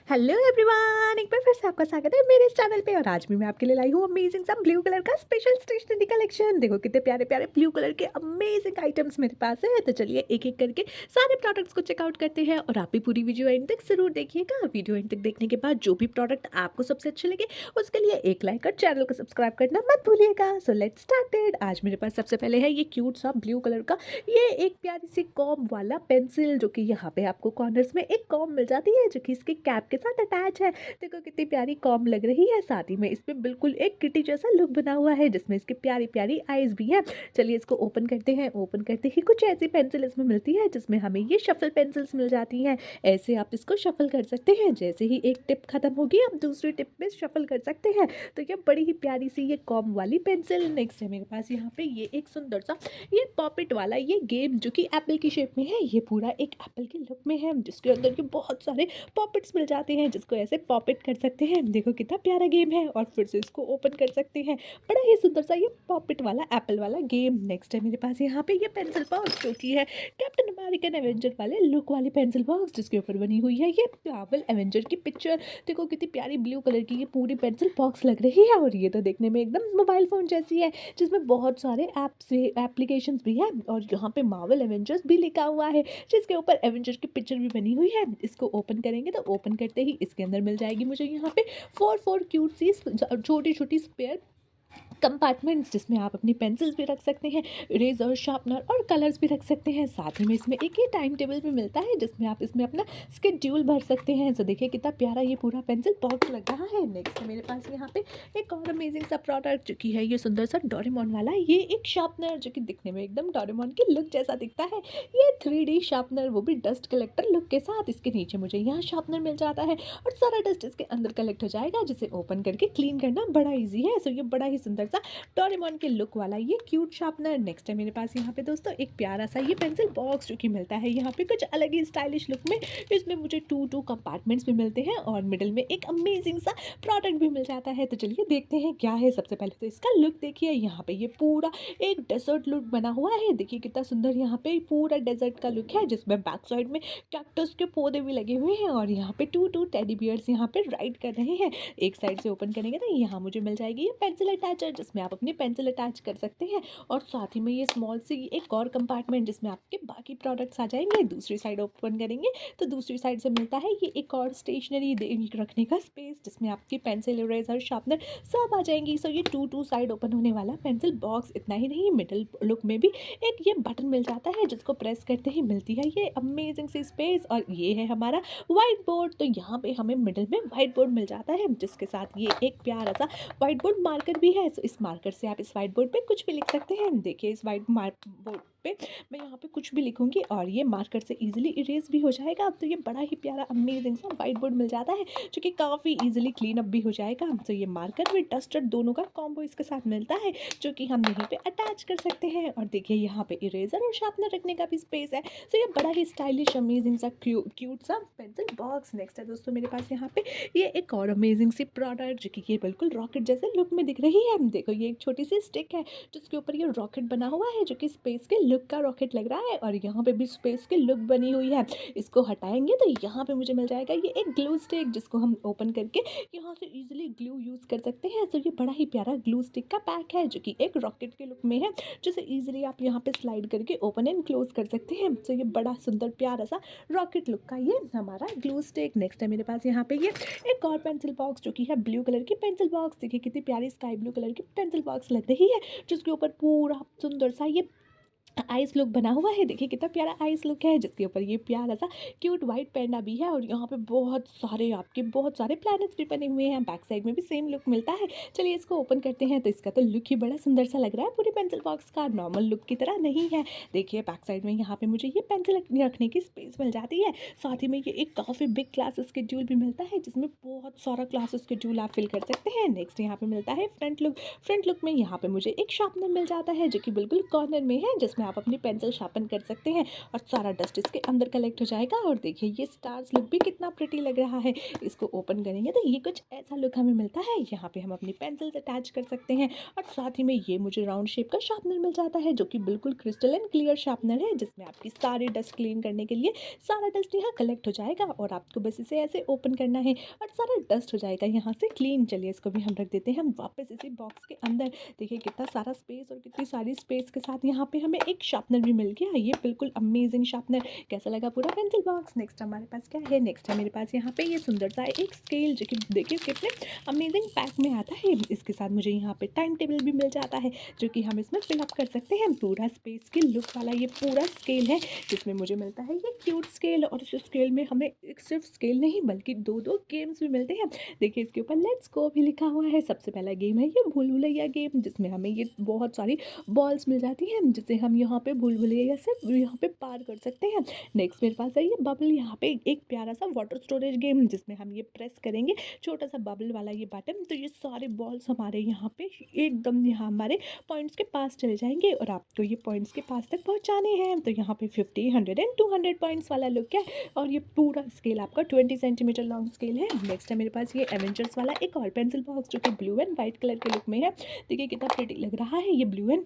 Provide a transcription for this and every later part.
Hello everyone, एक बार फिर से आपका स्वागत है मेरे इस चैनल पे। और आज भी मैं आपके लिए लाई हूँ अमेजिंग सा ब्लू कलर का स्पेशल स्टेशनरी कलेक्शन। देखो कितने प्यारे प्यारे ब्लू कलर के अमेजिंग आइटम्स मेरे पास है। तो चलिए एक एक करके सारे प्रोडक्ट्स को चेकआउट करते हैं और आप भी पूरी वीडियो एंड तक जरूर देखिएगा। वीडियो एंड तक देखने के बाद जो भी प्रोडक्ट आपको सबसे अच्छे लगे उसके लिए एक लाइक और चैनल को सब्सक्राइब करना मत भूलिएगा। So let's started. आज मेरे पास सबसे पहले है ये क्यूट सा ब्लू कलर का ये एक प्यारी सी कॉम वाला पेंसिल, जो कि यहाँ पे आपको कॉर्नर्स में एक कॉम मिल जाती है जो कि इसके कैप के साथ अटैच है। देखो कितनी प्यारी कॉम लग रही है, साथ ही में इसमें बिल्कुल एक किटी जैसा लुक बना हुआ है जिसमें इसकी प्यारी प्यारी आईज भी है। चलिए इसको ओपन करते हैं। ओपन करते ही कुछ ऐसी पेंसिल इसमें मिलती है जिसमें हमें ये शफल पेंसिल्स मिल जाती हैं। ऐसे आप इसको शफल कर सकते हैं, जैसे ही एक टिप खत्म होगी आप दूसरी टिप में शफल कर सकते हैं। तो ये बड़ी ही प्यारी सी ये कॉम वाली पेंसिल। नेक्स्ट है मेरे पास यहाँ पे ये एक सुंदर सा ये पॉपेट वाला ये गेम जो कि एप्पल की शेप में है। ये पूरा एक एप्पल के लुक में है जिसके अंदर के बहुत सारे पॉपेट्स मिल जाते हैं जिसको ऐसे पॉपेट कर सकते हैं। देखो कितना प्यारा गेम है। और फिर से इसको ओपन कर सकते हैं। बड़ा ही सुंदर सा ये पॉपेट वाला एप्पल वाला गेम। नेक्स्ट है मेरे पास यहाँ पे ये पेंसिल बॉक्स जो कि है कैप्टन अमेरिकन एवेंजर वाले लुक वाली पेंसिल बॉक्स, जिसके ऊपर बनी हुई है ये मार्वल एवेंजर की पिक्चर। देखो कितनी प्यारी ब्लू कलर की ये पूरी पेंसिल बॉक्स लग रही है। और ये तो देखने में एकदम मोबाइल फ़ोन जैसी है जिसमें बहुत सारे ऐप्स एप्लीकेशंस भी हैं। और यहाँ पे मार्वल एवेंजर्स भी लिखा हुआ है जिसके ऊपर एवेंजर की पिक्चर भी बनी हुई है। इसको ओपन करेंगे तो ओपन करते ही इसके अंदर मिल जाएगी मुझे यहाँ पे फोर फोर क्यूट सी छोटी छोटी स्पेयर कंपार्टमेंट्स जिसमें आप अपनी पेंसिल्स भी रख सकते हैं, इरेजर शार्पनर और कलर्स भी रख सकते हैं। साथ ही में इसमें एक ये टाइम टेबल भी मिलता है जिसमें आप इसमें अपना स्केड्यूल भर सकते हैं। तो देखिए कितना प्यारा ये पूरा पेंसिल बॉक्स लग रहा है। नेक्स्ट मेरे पास यहाँ पे एक और अमेजिंग सा प्रोडक्ट जो कि है ये सुंदर सा डोरेमोन वाला ये एक शार्पनर, जो कि दिखने में एकदम डोरेमोन के लुक जैसा दिखता है। ये 3D शार्पनर, वो भी डस्ट कलेक्टर लुक के साथ। इसके नीचे मुझे यहाँ शार्पनर मिल जाता है और सारा डस्ट इसके अंदर कलेक्ट हो जाएगा, जिसे ओपन करके क्लीन करना बड़ा ईजी है। सो ये बड़ा ही सुंदर सा डोरेमोन के लुक वाला ये क्यूट शार्पनर। नेक्स्ट है मेरे पास यहाँ पे दोस्तों एक प्यारा सा ये पेंसिल बॉक्स जो कि मिलता है यहाँ पे कुछ अलग ही स्टाइलिश लुक में। इसमें मुझे टू कंपार्टमेंट्स भी मिलते हैं और मिडिल में एक अमेजिंग सा प्रोडक्ट भी मिल जाता है। तो चलिए देखते हैं क्या है। सबसे पहले तो इसका लुक देखिए, यहाँ पे ये पूरा एक डेजर्ट लुक बना हुआ है। देखिए कितना सुंदर यहाँ पे पूरा डेजर्ट का लुक है जिसमें बैक साइड में कैक्टस के पौधे भी लगे हुए हैं और यहाँ पे टू टेडी बियर्स यहाँ पे राइड कर रहे हैं। एक साइड से ओपन करेंगे तो यहाँ मुझे मिल जाएगी ये पेंसिल अटैचर जिसमें आप अपनी पेंसिल अटैच कर सकते हैं। और साथ ही में ये स्मॉल सी एक और कंपार्टमेंट जिसमें आपके बाकी प्रोडक्ट्स आ जाएंगे। दूसरी साइड ओपन करेंगे तो दूसरी साइड से मिलता है ये एक और स्टेशनरी रखने का स्पेस जिसमें आपकी पेंसिल, इरेजर, शार्पनर सब आ जाएंगी। सो ये टू साइड ओपन होने वाला पेंसिल बॉक्स। इतना ही नहीं, मिडल लुक में भी एक ये बटन मिल जाता है जिसको प्रेस करते ही मिलती है ये अमेजिंग सी स्पेस। और ये है हमारा व्हाइट बोर्ड। तो यहाँ पे हमें मिडल में व्हाइट बोर्ड मिल जाता है जिसके साथ ये एक प्यारा सा व्हाइट बोर्ड मार्कर भी है। तो इस मार्कर से आप इस व्हाइट बोर्ड पे कुछ भी लिख सकते हैं। देखिए इस व्हाइट बोर्ड पे मैं यहाँ पे कुछ भी लिखूंगी और ये मार्कर से इजीली इरेज भी हो जाएगा। अब तो ये बड़ा ही प्यारा अमेजिंग सा व्हाइट बोर्ड मिल जाता है जो कि काफ़ी इजीली क्लीन अप भी हो जाएगा। तो ये मार्कर विद डस्टर दोनों का कॉम्बो इसके साथ मिलता है जो कि हम यहीं पे अटैच कर सकते हैं। और देखिए यहाँ पे इरेजर और शार्पनर रखने का भी स्पेस है। तो ये बड़ा ही स्टाइलिश अमेजिंग सा क्यूट सा पेंसिल बॉक्स। नेक्स्ट है दोस्तों मेरे पास यहाँ पे ये एक और अमेजिंग सी प्रोडक्ट जो कि ये बिल्कुल रॉकेट जैसे लुक में दिख रही है। देखो ये एक छोटी सी स्टिक है जिसके ऊपर ये रॉकेट बना हुआ है जो कि स्पेस के लुक का रॉकेट लग रहा है। और यहाँ पे भी स्पेस की लुक बनी हुई है। इसको हटाएंगे तो यहाँ पे मुझे मिल जाएगा ये एक ग्लू स्टिक जिसको हम ओपन करके यहाँ से इजीली ग्लू यूज़ कर सकते हैं। तो ये बड़ा ही प्यारा ग्लू स्टिक का पैक है जो कि एक रॉकेट के लुक में है, जिसे इजीली आप यहाँ पे स्लाइड करके ओपन एंड क्लोज कर सकते हैं। तो ये बड़ा सुंदर प्यारा सा रॉकेट लुक का ये हमारा ग्लू स्टिक। नेक्स्ट है मेरे पास यहाँ पे ये एक और पेंसिल बॉक्स जो कि है ब्लू कलर की पेंसिल बॉक्स। देखिए कितनी प्यारी स्काई ब्लू कलर की पेंसिल बॉक्स लग रही है जिसके ऊपर पूरा सुंदर सा ये आइस लुक बना हुआ है। देखिए कितना प्यारा आइस लुक है जिसके ऊपर ये प्यारा सा क्यूट वाइट पैंडा भी है। और यहाँ पे बहुत सारे प्लैनेट्स भी बने हुए हैं। बैक साइड में भी सेम लुक मिलता है। चलिए इसको ओपन करते हैं तो इसका तो लुक ही बड़ा सुंदर सा लग रहा है, पूरी पेंसिल बॉक्स का नॉर्मल लुक की तरह नहीं है। देखिए बैक साइड में यहाँ पे मुझे ये पेंसिल रखने की स्पेस मिल जाती है। साथ ही में ये एक काफ़ी बिग क्लास स्केड्यूल भी मिलता है जिसमें बहुत सारा क्लास स्केड्यूल आप फिल कर सकते हैं। नेक्स्ट यहाँ पे मिलता है फ्रंट लुक। फ्रंट लुक में यहाँ पे मुझे एक शार्पनर मिल जाता है जो कि बिल्कुल कॉर्नर में है, जिसमें जिसमें आप अपनी पेंसिल शार्पन कर सकते हैं और सारा डस्ट इसके अंदर कलेक्ट हो जाएगा। और देखिए ये स्टार्स लुक भी कितना प्रिटी लग रहा है। इसको ओपन करेंगे तो ये कुछ ऐसा लुक हमें मिलता है। यहाँ पे हम अपनी पेंसिल्स अटैच कर सकते हैं और साथ ही में ये मुझे राउंड शेप का शार्पनर मिल जाता है जो कि बिल्कुल क्रिस्टल एंड क्लियर शार्पनर है, जिसमें आपकी सारी डस्ट क्लीन करने के लिए सारा डस्ट यहाँ कलेक्ट हो जाएगा और आपको बस इसे ऐसे ओपन करना है और सारा डस्ट हो जाएगा यहाँ से क्लीन। चलिए इसको भी हम रख देते हैं हम वापस इसी बॉक्स के अंदर। देखिए कितना सारा स्पेस और कितनी सारी स्पेस के साथ यहाँ पे हमें एक शार्पनर भी मिल गया। ये बिल्कुल अमेजिंग शार्पनर। कैसा लगा पूरा पेंसिल बॉक्स? नेक्स्ट हमारे पास क्या है? नेक्स्ट है मेरे पास यहाँ पे ये सुंदर सा एक स्केल जो कि देखिए कितने अमेजिंग पैक में आता है। इसके साथ मुझे यहाँ पे टाइम टेबल भी मिल जाता है जो कि हम इसमें फिलअप कर सकते हैं। पूरा स्पेस की लुक वाला ये पूरा स्केल है जिसमें मुझे मिलता है ये क्यूट स्केल। और इस स्केल में हमें एक सिर्फ स्केल नहीं बल्कि दो दो गेम्स भी मिलते हैं। देखिए इसके ऊपर लेट्स गो भी लिखा हुआ है। सबसे पहला गेम है ये भूल भुलैया गेम, जिसमें हमें ये बहुत सारी बॉल्स मिल जाती हैं जिसे हम यहाँ पे भूल भुलैया से यहाँ पे पार कर सकते हैं। नेक्स्ट मेरे पास है ये बबल, यहाँ पे एक प्यारा सा वाटर स्टोरेज गेम जिसमें हम ये प्रेस करेंगे छोटा सा बबल वाला ये बटन, तो ये सारे बॉल्स हमारे यहाँ पे एकदम यहाँ हमारे पॉइंट्स के पास चले जाएंगे और आपको ये पॉइंट्स के पास तक पहुँचाने हैं। तो यहाँ पे 50, 100 एंड 200 पॉइंट्स वाला लुक है और ये पूरा स्केल आपका 20 सेंटीमीटर लॉन्ग स्केल है। नेक्स्ट है मेरे पास ये एवेंजर्स वाला एक और पेंसिल बॉक्स जो कि ब्लू एंड व्हाइट कलर के लुक में है। देखिए कितना प्रिटी लग रहा है ये ब्लू एंड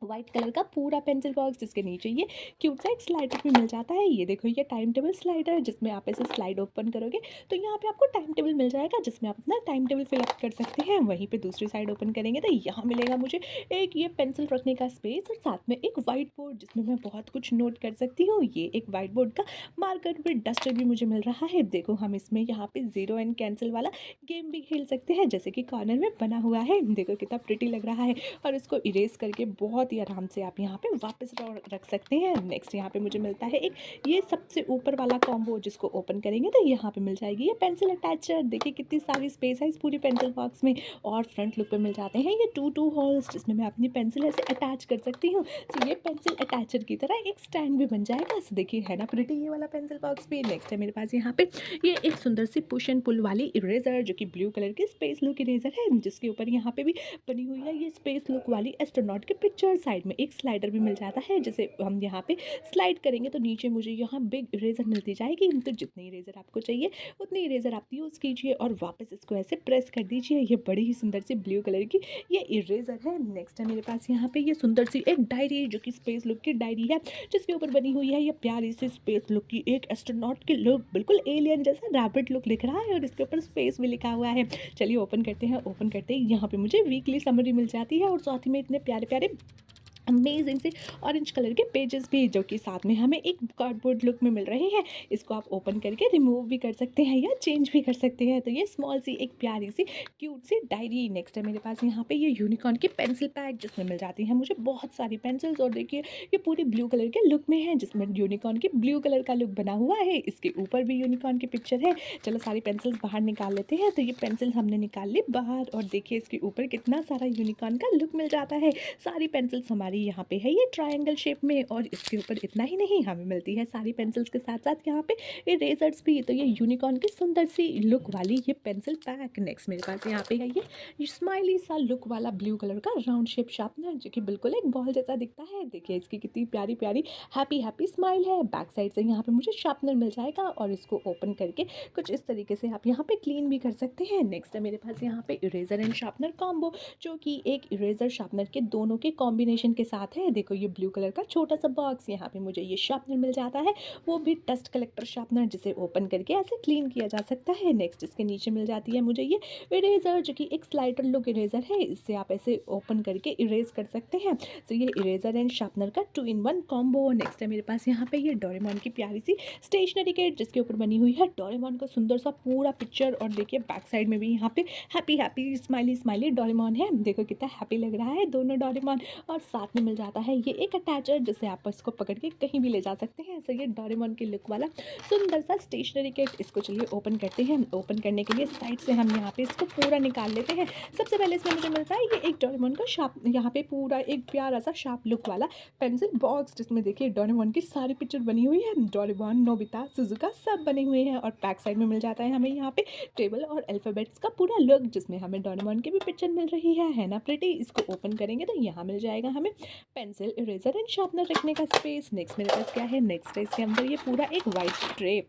व्हाइट कलर का पूरा पेंसिल बॉक्स, जिसके नीचे ये क्यूट सा एक स्लाइडर भी मिल जाता है। ये देखो ये टाइम टेबल स्लाइडर है जिसमें आप ऐसे स्लाइड ओपन करोगे तो यहाँ पे आपको टाइम टेबल मिल जाएगा जिसमें आप अपना टाइम टेबल फिलअप कर सकते हैं। वहीं पे दूसरी साइड ओपन करेंगे तो यहाँ मिलेगा मुझे एक ये पेंसिल रखने का स्पेस और साथ में एक वाइट बोर्ड जिसमें मैं बहुत कुछ नोट कर सकती हूँ। ये एक वाइट बोर्ड का मार्कर भी डस्टर भी मुझे मिल रहा है। देखो हम इसमें यहाँ पे जीरो एंड कैंसिल वाला गेम भी खेल सकते हैं जैसे कि कॉर्नर में बना हुआ है। देखो कितना प्रिटी लग रहा है और इसको इरेज करके बहुत ही आराम से आप यहाँ पे वापस रख सकते हैं। नेक्स्ट यहाँ पे मुझे मिलता है एक ये सबसे ऊपर वाला कॉम्बो जिसको ओपन करेंगे तो यहाँ पे मिल जाएगी ये पेंसिल अटैचर। देखिए कितनी सारी स्पेस है इस पूरी पेंसिल बॉक्स में। और फ्रंट लुक पे मिल जाते हैं ये टू होल्स जिसमें मैं अपनी पेंसिल ऐसे अटैच कर सकती हूँ। तो ये पेंसिल अटैचर की तरह एक स्टैंड भी बन जाएगा। सो देखिए है ना प्रिटी ये वाला पेंसिल बॉक्स भी। नेक्स्ट है मेरे पास यहाँ पे ये एक सुंदर सी पुश एंड पुल वाली इरेजर जो कि ब्लू कलर की स्पेस लुक इरेजर है, जिसके ऊपर यहाँ पे भी बनी हुई है ये स्पेस लुक वाली एस्ट्रोनॉट की पिक्चर। साइड में एक स्लाइडर भी मिल जाता है जिसे हम यहाँ पे स्लाइड करेंगे तो नीचे मुझे यहाँ बिग इरेजर मिलती जाएगी। तो जितनी इरेजर आपको चाहिए उतनी इरेजर आप यूज़ कीजिए और वापस इसको ऐसे प्रेस कर दीजिए। ये बड़ी ही सुंदर सी ब्लू कलर की ये इरेजर है। नेक्स्ट है मेरे पास यहाँ पे ये सुंदर सी एक डायरी जो कि स्पेस लुक की डायरी है जिसके ऊपर बनी हुई है ये प्यारी सी स्पेस लुक की एक एस्ट्रोनॉट की लुक, बिल्कुल एलियन जैसा रैबिट लुक लिख रहा है और इसके ऊपर स्पेस भी लिखा हुआ है। चलिए ओपन करते हैं। ओपन करते ही यहाँ पे मुझे वीकली समरी मिल जाती है और साथ ही में इतने प्यारे प्यारे अमेजिंग से ऑरेंज कलर के पेजेस भी जो कि साथ में हमें एक कार्डबोर्ड लुक में मिल रहे हैं। इसको आप ओपन करके रिमूव भी कर सकते हैं या चेंज भी कर सकते हैं। तो ये स्मॉल सी एक प्यारी सी क्यूट सी डायरी। नेक्स्ट है मेरे पास यहाँ पे ये यूनिकॉर्न की पेंसिल पैक जिसमें मिल जाती है मुझे बहुत सारी पेंसिल्स और देखिए ये पूरी ब्लू कलर के लुक में है जिसमें यूनिकॉर्न की ब्लू कलर का लुक बना हुआ है। इसके ऊपर भी यूनिकॉर्न की पिक्चर है। चलो सारी पेंसिल्स बाहर निकाल लेते हैं। तो ये पेंसिल हमने निकाल ली बाहर और देखिए इसके ऊपर कितना सारा यूनिकॉर्न का लुक मिल जाता है। सारी पेंसिल्स हमारी यहाँ पे है ये ट्रायंगल शेप में और इसके ऊपर इतना ही नहीं हमें मिलती है सारी पेंसिल्स के साथ साथ यहाँ पे इरेजर्स भी। तो ये यूनिकॉर्न की सुंदर सी लुक वाली ये पेंसिल पैक। नेक्स्ट मेरे पास यहाँ पे है ये स्माइली सा लुक वाला ब्लू कलर का राउंड शेप शार्पनर जो कि बिल्कुल एक बॉल जैसा दिखता है। देखिए इसकी कितनी प्यारी प्यारी हैप्पी स्माइल है। बैक साइड से यहाँ पे मुझे शार्पनर मिल जाएगा और इसको ओपन करके कुछ इस तरीके से आप यहाँ पे क्लीन भी कर सकते हैं। नेक्स्ट है मेरे पास यहाँ पे इरेजर एंड शार्पनर कॉम्बो जो कि एक इरेजर शार्पनर के दोनों के कॉम्बिनेशन के साथ है। देखो ये ब्लू कलर का छोटा सा बॉक्स, यहाँ पे मुझे ये शार्पनर मिल जाता है वो भी डस्ट कलेक्टर शार्पनर जिसे ओपन करके ऐसे क्लीन किया जा सकता है। नेक्स्ट इसके नीचे मिल जाती है मुझे ये इरेजर जो कि एक स्लाइडर लुक इरेजर है। इससे आप ऐसे ओपन करके इरेज कर सकते हैं। तो ये इरेजर एंड शार्पनर का 2-in-1 कॉम्बो। नेक्स्ट है मेरे पास यहाँ पे ये डोरेमोन की प्यारी सी स्टेशनरी किट जिसके ऊपर बनी हुई है डोरेमोन का सुंदर सा पूरा पिक्चर और देखिए बैक साइड में भी यहाँ पे हैप्पी स्माइली डोरेमोन है। देखो कितना हैप्पी लग रहा है दोनों डोरेमोन। और साथ में मिल जाता है ये एक अटैचर जिसे आप इसको पकड़ के कहीं भी ले जा सकते हैं। सो ये डोरेमोन की लुक वाला सुंदर सा स्टेशनरी किट। इसको चलिए ओपन करते हैं। ओपन करने के लिए साइड से हम यहाँ पे इसको पूरा निकाल लेते हैं। सबसे पहले इसमें मुझे मिलता है ये एक डोरेमोन का शार्प यहाँ पे पूरा एक प्यारा सा शार्प लुक वाला पेंसिल बॉक्स जिसमें देखिए डोरेमोन की सारी पिक्चर बनी हुई है। डोरेमोन, नोबिता, सुजुका सब बने हुए हैं। और बैक साइड में मिल जाता है हमें यहाँ पे टेबल और अल्फाबेट्स का पूरा लुक जिसमें हमें डोरेमोन की भी पिक्चर मिल रही है ना प्रिटी। इसको ओपन करेंगे तो यहाँ मिल जाएगा हमें पेंसिल, इरेज़र एंड शार्पनर रखने का स्पेस। नेक्स्ट मेरे पास क्या है, नेक्स्ट है इसके अंदर ये पूरा एक वाइट ट्रे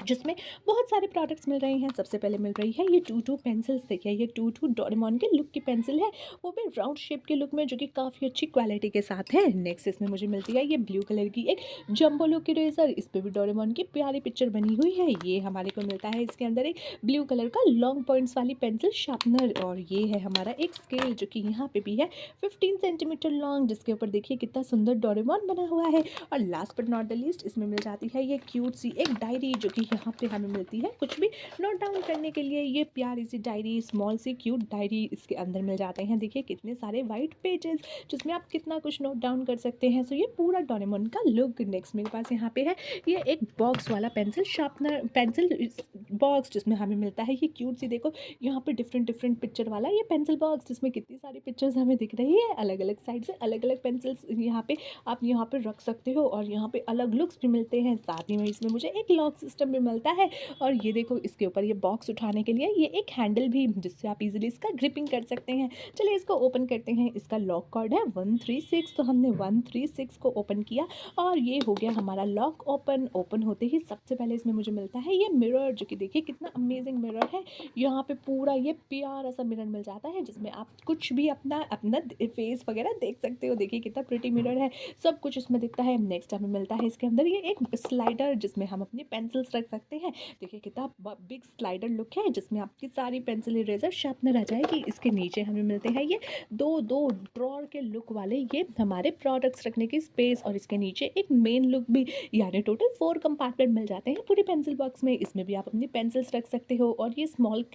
जिसमें बहुत सारे प्रोडक्ट्स मिल रहे हैं। सबसे पहले मिल रही है ये टू पेंसिल्स। देखिए ये टू डोरेमोन के लुक की पेंसिल है, वो भी राउंड शेप के लुक में, जो कि काफ़ी अच्छी क्वालिटी के साथ है। नेक्स्ट इसमें मुझे मिलती है ये ब्लू कलर की एक जंबो लुक इरेजर। इस पे भी डोरेमोन की प्यारी पिक्चर बनी हुई है। ये हमारे को मिलता है इसके अंदर एक ब्लू कलर का लॉन्ग पॉइंट्स वाली पेंसिल शार्पनर। और ये है हमारा एक स्केल, जो कि यहाँ पे भी है 15 सेंटीमीटर लॉन्ग, जिसके ऊपर देखिए कितना सुंदर डोरेमोन बना हुआ है। और last but not the least इसमें मिल जाती है ये क्यूट सी एक डायरी, जो कि यहाँ पे हमें मिलती है कुछ भी नोट डाउन करने के लिए। ये प्यारी सी diary, small C cute diary इसके अंदर मिल जाते हैं। देखिए कितने सारे वाइट पेजेस, जिसमें आप कितना कुछ नोट डाउन कर सकते हैं। सो ये पूरा डोरेमोन का लुक। नेक्स्ट मेरे पास यहाँ पे है ये एक बॉक्स वाला पेंसिल शार्पनर, पेंसिल बॉक्स, जिसमें हमें मिलता है ये क्यूट सी, देखो यहाँ पे डिफरेंट डिफरेंट पिक्चर वाला ये पेंसिल बॉक्स, जिसमें कितनी सारी पिक्चर्स हमें दिख रही है। अलग अलग साइड से अलग अलग पेंसिल्स यहाँ पे आप यहाँ पे रख सकते हो, और यहाँ पे अलग लुक्स भी मिलते हैं। साथ ही में इसमें मुझे एक लॉक सिस्टम भी मिलता है। और ये देखो इसके ऊपर ये बॉक्स उठाने के लिए ये एक हैंडल भी, जिससे आप इजीली इसका ग्रिपिंग कर सकते हैं। चलिए इसको ओपन करते हैं। इसका लॉक कोड है 136। तो हमने 136 को ओपन किया और ये हो गया हमारा लॉक ओपन। ओपन होते ही सबसे पहले इसमें मुझे मिलता है ये मिरर, जो कि देखिए कितना अमेजिंग मिरर है। यहाँ पे पूरा ये प्यारा सा मिरर मिल जाता है, जिसमें आप कुछ भी अपना अपना फेस वगैरह देख सकते हो। देखिए कितना प्रिटी मिरर है, सब कुछ इसमें दिखता है। नेक्स्ट हमें मिलता है इसके अंदर ये एक स्लाइडर, जिसमें हम अपनी पेंसिल्स रख सकते हैं। देखिए कितना बिग स्लाइडर लुक है, जिसमें आपकी सारी पेंसिल, इरेजर, शार्पनर आ जाएगी। इसके नीचे हमें मिलते हैं ये दो दो ड्रॉर के लुक वाले ये हमारे प्रोडक्ट्स रखने की स्पेस। और इसके नीचे एक मेन लुक भी, यानी टोटल 4 कंपार्टमेंट मिल जाते हैं पूरी पेंसिल बॉक्स में। इसमें भी आप अपनी पेंसिल्स रख सकते हो, और ये स्मॉल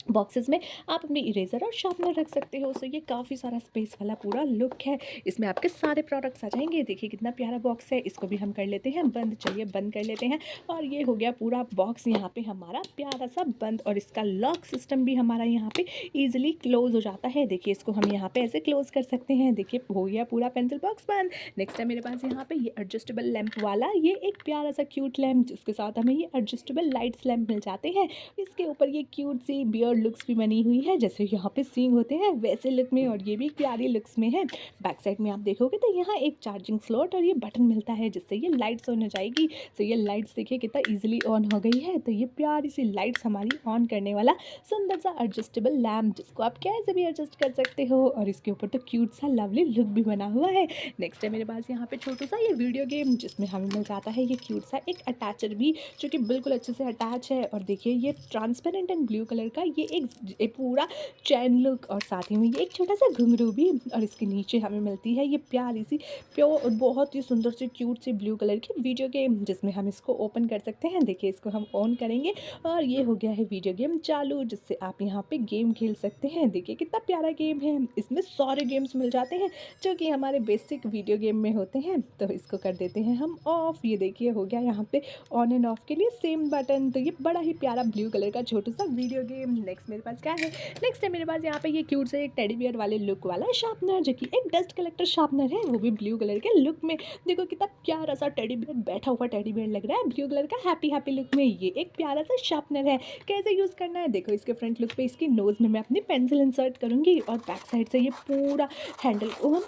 बॉक्सेस में आप अपनी इरेजर और शार्पनर रख सकते हो। सो ये काफ़ी सारा स्पेस वाला पूरा लुक है। इसमें आपके सारे प्रोडक्ट्स आ जाएंगे। देखिए कितना प्यारा बॉक्स है। इसको भी हम कर लेते हैं बंद। चलिए बंद कर लेते हैं। और ये हो गया पूरा बॉक्स यहाँ पे हमारा प्यारा सा बंद। और इसका लॉक सिस्टम भी हमारा यहाँ पे ईजिली क्लोज हो जाता है। देखिए इसको हम यहाँ पे ऐसे क्लोज कर सकते हैं। देखिए हो गया पूरा पेंसिल बॉक्स बंद। नेक्स्ट है मेरे पास यहाँ पे ये एडजस्टेबल लैंप वाला ये एक प्यारा सा क्यूट लैंप, जिसके साथ हमें ये एडजस्टेबल लाइट्स लैंप मिल जाते हैं। इसके ऊपर ये क्यूट सी बियर्ड लुक्स भी बनी हुई है, जैसे यहाँ पे सींग होते हैं वैसे लुक में, और ये भी प्यारी लुक्स में है। बैक साइड में आप देखोगे तो यहाँ एक चार्जिंग स्लॉट और ये बटन मिलता है, जिससे ये लाइट्स ऑन हो जाएगी। तो ये लाइट्स देखिए कितना इजीली ऑन हो गई है। तो ये प्यारी सी लाइट्स हमारी ऑन करने वाला सुंदर सा एडजस्टेबल लैम्प, जिसको आप कैसे भी एडजस्ट कर सकते हो। और इसके ऊपर तो क्यूट सा लवली लुक भी बना हुआ है। नेक्स्ट है मेरे पास यहाँ पे छोटा सा ये वीडियो गेम, जिसमें हमें मिल जाता है ये क्यूट सा एक अटैचर भी, जो कि बिल्कुल अच्छे से अटैच है। और देखिए ये ट्रांसपेरेंट एंड ब्लू कलर का ये एक पूरा चैन लुक, और साथ ही में ये एक छोटा सा घुंघरू भी। और इसके नीचे हमें मिलती है ये प्यारी सी प्योर और बहुत ही सुंदर सी क्यूट सी ब्लू कलर की वीडियो गेम, जिसमें हम इसको ओपन कर सकते हैं। देखिए इसको हम ऑन करेंगे और ये हो गया है वीडियो गेम चालू, जिससे आप यहाँ पे गेम खेल सकते हैं। देखिए कितना प्यारा गेम है। इसमें सारे गेम्स मिल जाते हैं जो कि हमारे बेसिक वीडियो गेम में होते हैं। तो इसको कर देते हैं हम ऑफ। ये देखिए हो गया यहाँ पे ऑन एंड ऑफ के लिए सेम बटन। तो ये बड़ा ही प्यारा ब्लू कलर का छोटा सा वीडियो गेम। नेक्स्ट मेरे पास क्या है, नेक्स्ट है मेरे पास यहाँ पे ये क्यूट से एक टेडी बियर वाले लुक वाला शार्पनर, जो कि एक डस्ट कलेक्टर शार्पनर है, वो भी ब्लू कलर के लुक में। देखो कितना प्यारा सा टेडी बियर, बैठा हुआ टेडी बियर लग रहा है ब्लू कलर का, हैप्पी हैप्पी लुक में। ये एक प्यारा सा शार्पनर है। कैसे यूज़ करना है देखो, इसके फ्रंट लुक पे इसकी नोज़ में मैं अपनी पेंसिल इंसर्ट करूँगी, और बैक साइड से ये पूरा हैंडल को हम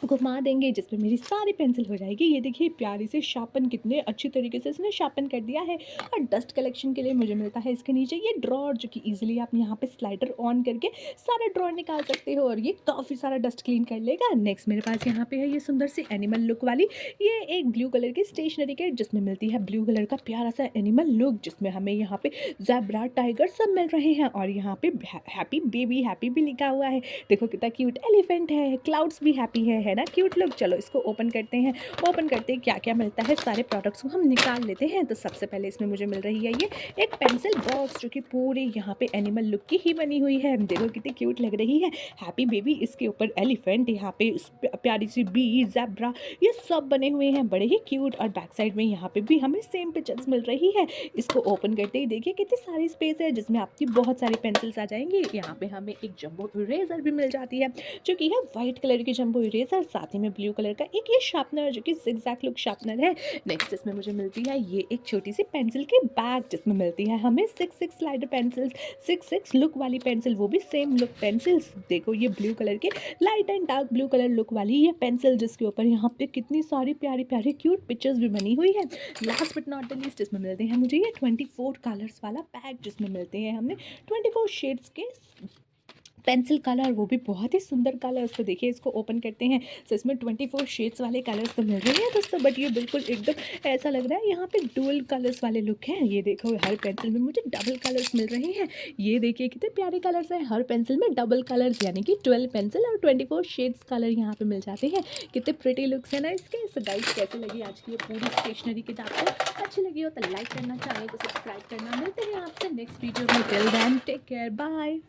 घुमा देंगे, जिसमें मेरी सारी पेंसिल हो जाएगी। ये देखिए प्यारी से शार्पन, कितने अच्छी तरीके से इसने शार्पन कर दिया है। और डस्ट कलेक्शन के लिए मुझे मिलता है इसके नीचे ये ड्रॉर, जो कि इजीली आप यहाँ पे स्लाइडर ऑन करके सारे ड्रॉर निकाल सकते हो, और ये काफ़ी सारा डस्ट क्लीन कर लेगा। नेक्स्ट मेरे पास यहाँ पे है ये सुंदर सी एनिमल लुक वाली ये एक ब्लू कलर की स्टेशनरी किट, जिसमें मिलती है ब्लू कलर का प्यारा सा एनिमल लुक, जिसमें हमें यहाँ पे ज़ेब्रा, टाइगर सब मिल रहे हैं। और यहाँ पे हैप्पी बेबी हैप्पी भी लिखा हुआ है। देखो कितना क्यूट एलिफेंट है, क्लाउड्स भी हैप्पी है ना, क्यूट लुक। चलो इसको ओपन करते हैं। ओपन करते ही क्या क्या मिलता है, सारे प्रोडक्ट्स को हम निकाल लेते हैं। तो सबसे पहले इसमें मुझे मिल रही है ये एक पेंसिल बॉक्स, जो कि पूरी यहाँ पे एनिमल लुक की ही बनी हुई है। देखो कितनी क्यूट लग रही है, हैप्पी बेबी, इसके ऊपर एलिफेंट, यहाँ पे प्यारी सी बी, ज़ेब्रा, ये सब बने हुए हैं बड़े ही क्यूट। और बैक साइड में यहाँ पे भी हमें सेम पिक्चर्स मिल रही है। इसको ओपन करते ही देखिए कितनी सारी स्पेस है, जिसमें आपकी बहुत सारी पेंसिल्स आ जाएंगी। यहाँ पे हमें एक जंबो इरेजर भी मिल जाती है, जो कि है वाइट कलर की जंबो इरेजर। साथ ही में ब्लू कलर का एक ये शार्पनर जो कि ज़िगज़ैग लुक शार्पनर है। नेक्स्ट इसमें मुझे मिलती है ये एक छोटी-सी पेंसिल की बैग जिसमें मिलती है हमें 6 स्लाइडर पेंसिल्स, 6 लुक वाली पेंसिल, वो भी सेम लुक पेंसिल्स। देखो ये ब्लू कलर के light and dark blue colour look वाली ये पेंसिल जिसके ऊपर यहाँ पे कितनी सारी प्यारी-प्यारी क्यूट पिक्चर्स भी बनी हुई है। Last but not the least इसमें मिलते हैं मुझे ये 24 कलर्स वाला पैक जिसमें मिलते हैं हमें 24 शेड्स के पेंसिल कलर, वो भी बहुत ही सुंदर कलर्स। तो देखिए इसको ओपन करते हैं, सो इसमें 24 शेड्स वाले कलर्स तो मिल रहे हैं दोस्तों, बट ये बिल्कुल एकदम ऐसा लग रहा है यहाँ पे डुअल कलर्स वाले लुक हैं। ये देखो हर पेंसिल में मुझे डबल कलर्स मिल रहे हैं। ये देखिए कितने प्यारे कलर्स हैं, हर पेंसिल में डबल कलर्स, यानी कि 12 पेंसिल और 24 शेड्स कलर यहाँ पे मिल जाते हैं। कितने प्रिटी लुक्स है ना इसके। सो गाइस कैसे लगी आज की ये पूरी स्टेशनरी किताब को, अच्छी लगी हो तो लाइक करना, चैनल को सब्सक्राइब करना। मिलते हैं आपसे नेक्स्ट वीडियो में। Till then take care, bye.